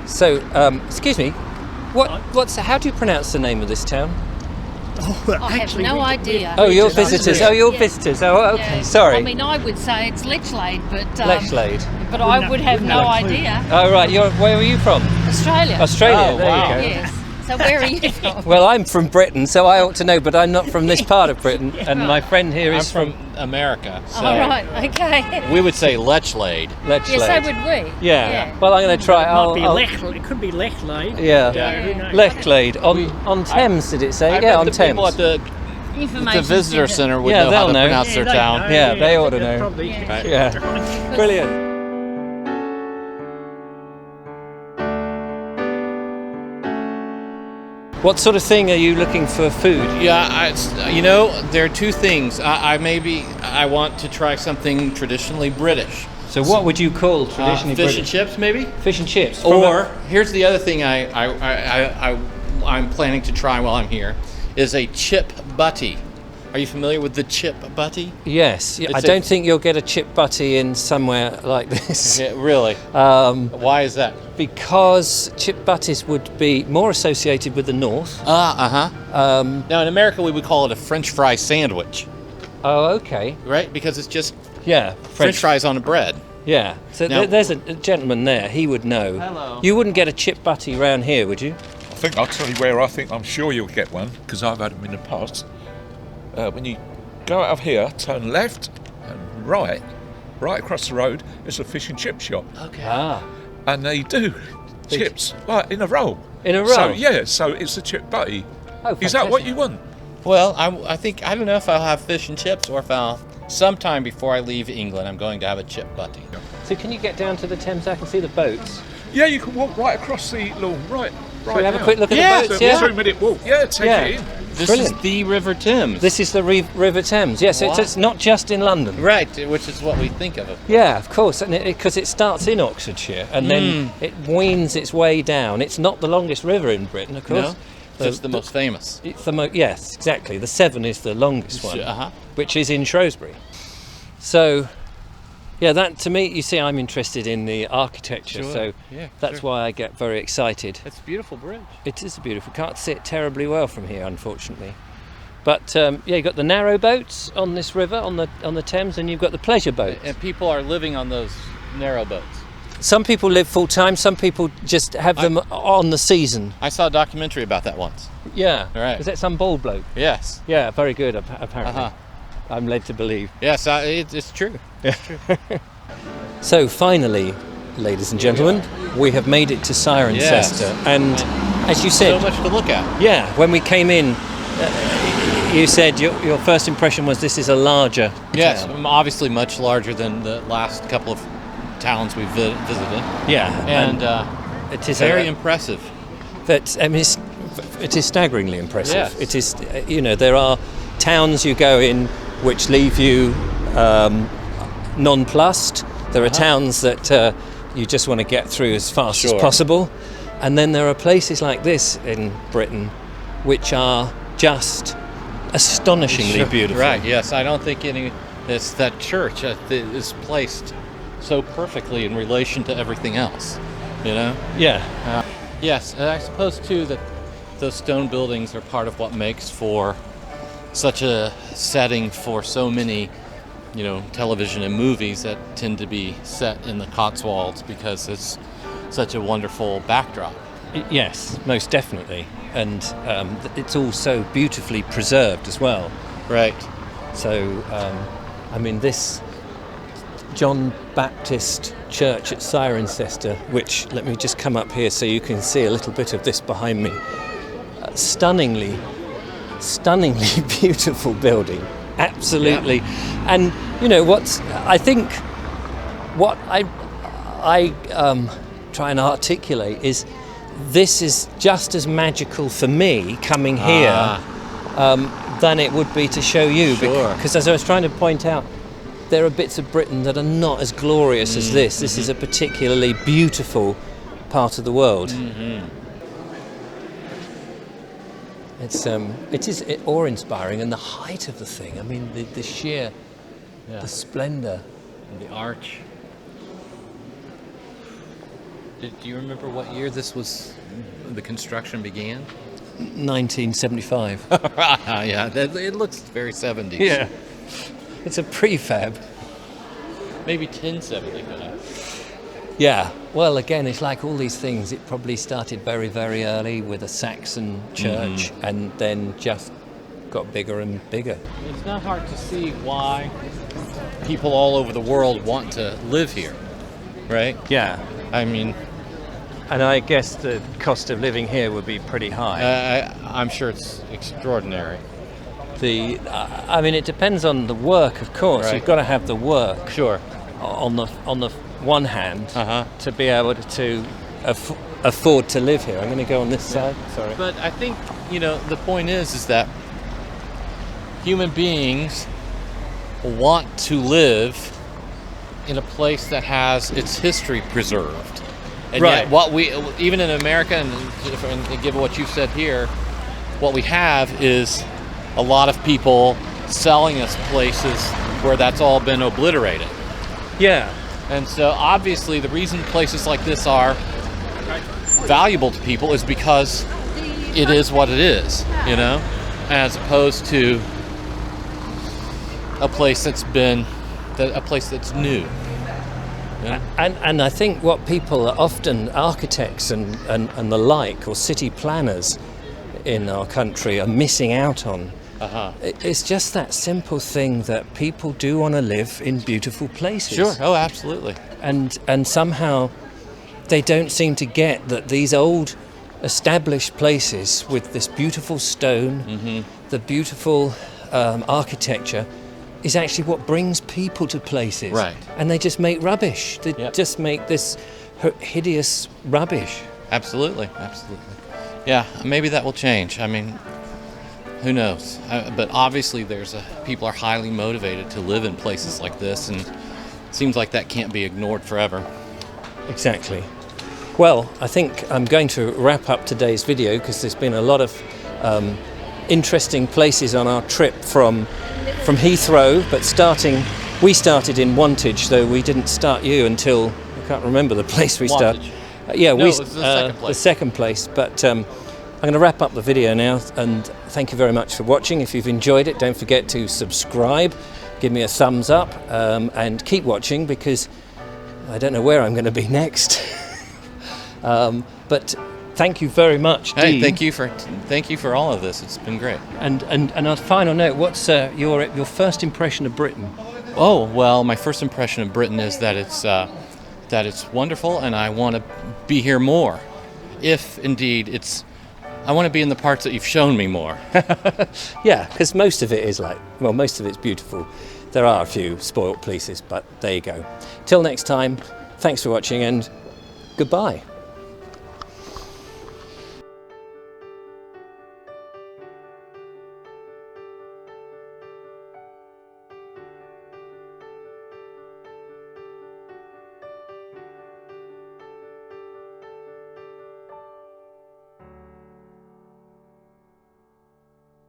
So, excuse me, how do you pronounce the name of this town? I have no idea. Oh, you're visitors. Oh, you're visitors. Oh, okay. Yeah. Sorry. I mean, I would say it's Lechlade, but Lechlade. But I would have no idea. Oh, right. Where are you from? Australia. Australia. Oh, there wow. you go. Yes. So where are you from? Well, I'm from Britain, so I ought to know, but I'm not from this part of Britain. And my friend here is I'm from America. So All right. Okay. we would say Lechlade. Lechlade. Yes, so would we. Yeah. Well, I'm going to try. It could be Lechlade. Yeah. Who knows? Lechlade on Thames, did it say? I yeah, bet on the Thames. people at the visitor center would Yeah, know how they'll to know. pronounce their town. Yeah, they ought to They're know. probably- Right. Yeah. Brilliant. What sort of thing are you looking for food? Yeah, there are two things. I want to try something traditionally British. So what would you call traditionally Fish British? and chips, maybe. Fish and chips. Or here's the other thing I'm planning to try while I'm here is a chip butty. Are you familiar with the chip butty? Yes. I don't think you'll get a chip butty in somewhere like this. Yeah, really? Why is that? Because chip butties would be more associated with the north. Now in America we would call it a French fry sandwich, Oh, okay. right? Because it's just Yeah. French fries on a bread. Yeah. So Now- there's a gentleman there. He would know. Hello. You wouldn't get a chip butty round here, would you? I think I'll tell you where I'm sure you'll get one, because I've had them in the past. When you go out of here, turn left and right across the road, it's a fish and chip shop. Okay. Ah. And they do chips, like in a roll. In a roll? So it's a chip butty. Oh, Is that what fantastic. you want? Well, I don't know if I'll have fish and chips or if I'll sometime before I leave England I'm going to have a chip butty. So can you get down to the Thames? I can see the boats. Yeah, you can walk right across the lawn, right Shall we have a now. quick look at Yeah, the boats? It's Yeah. a 2-minute walk. Yeah, take Yeah. it in. This Brilliant. is the River Thames. This is the River Thames. Yes, Wow. it's not just in London. Right, which is what we think of it. Yeah, of course, and because it starts in Oxfordshire and then it weans its way down. It's not the longest river in Britain, of course. No, just the most famous. It's the yes, exactly. The Severn is the longest one, Uh-huh. which is in Shrewsbury. So, yeah, that to me, you see, I'm interested in the architecture, Sure. so Yeah, that's sure. why I get very excited. It's a beautiful bridge. It is beautiful. Can't see it terribly well from here, unfortunately. But yeah, you've got the narrow boats on this river, on the Thames, and you've got the pleasure boats. And people are living on those narrow boats. Some people live full time. Some people just have them on the season. I saw a documentary about that once. Yeah. Right. Is that some bald bloke? Yes. Yeah, very good. Apparently, Uh-huh. I'm led to believe. Yes, it's true. So finally, ladies and gentlemen, we have made it to Cirencester, and as you said, So much to look at. yeah, when we came in, you said your first impression was this is a larger Yes, town. obviously much larger than the last couple of towns we've visited. Yeah, And it is very impressive. it is staggeringly impressive. Yes. It is, there are towns you go in which leave you nonplussed. There are towns that you just want to get through as fast as Sure. possible, and then there are places like this in Britain which are just astonishingly beautiful. Right, yes. I don't think it's that church is placed so perfectly in relation to everything else, you know? Yeah. Yes, and I suppose too that those stone buildings are part of what makes for such a setting for so many, television and movies that tend to be set in the Cotswolds because it's such a wonderful backdrop. Yes, most definitely, and it's all so beautifully preserved as well. Right. So, this John Baptist Church at Cirencester, which, let me just come up here so you can see a little bit of this behind me. Stunningly beautiful building. Absolutely. Yeah. And, what I try and articulate is this is just as magical for me coming here than it would be to show you. Sure. Because as I was trying to point out, there are bits of Britain that are not as glorious as this. This is a particularly beautiful part of the world. It is awe-inspiring, and the height of the thing. I mean, the sheer, the splendour. And the arch. Do you remember what year the construction began? 1975. Yeah, it looks very 70s. Yeah. It's a prefab. Maybe 1070, but Yeah. Well, again, it's like all these things. It probably started very, very early with a Saxon church and then just got bigger and bigger. it's not hard to see why people all over the world want to live here, right? Yeah. I mean, And I guess the cost of living here would be pretty high. I'm sure it's extraordinary. I mean, it depends on the work, of course. Right. You've got to have the work Sure. on the one hand Uh-huh. to be able to afford to live here. I'm going to go on this side. Sorry. But I think, the point is that human beings want to live in a place that has its history preserved. And Right. yet what we, even in America, and given what you said here, what we have is a lot of people selling us places where that's all been obliterated. Yeah. And so obviously the reason places like this are valuable to people is because it is what it is, as opposed to a place that's new. Yeah. And I think what people are often, architects and the like, or city planners in our country, are missing out on. It's just that simple thing that people do want to live in beautiful places. Sure. Oh, absolutely. And somehow they don't seem to get that these old established places with this beautiful stone, the beautiful architecture, is actually what brings people to places. Right. And they just make rubbish. They just make this hideous rubbish. Absolutely. Yeah, maybe that will change. I mean, who knows? But obviously people are highly motivated to live in places like this, and it seems like that can't be ignored forever. Exactly. Well, I think I'm going to wrap up today's video because there's been a lot of interesting places on our trip from Heathrow, but we started in Wantage, though we didn't start you until, I can't remember the place we started. No, it was the second place. The second place, but I'm going to wrap up the video now, and thank you very much for watching. If you've enjoyed it, don't forget to subscribe, give me a thumbs up, and keep watching, because I don't know where I'm going to be next. But thank you very much, Hey, Dean. thank you for all of this. It's been great. And on a final note, what's your first impression of Britain? Oh, well, my first impression of Britain is that it's wonderful, and I want to be here more. If indeed I want to be in the parts that you've shown me more. Yeah, because most of it is most of it's beautiful. There are a few spoilt places, but there you go. Till next time, thanks for watching, and goodbye.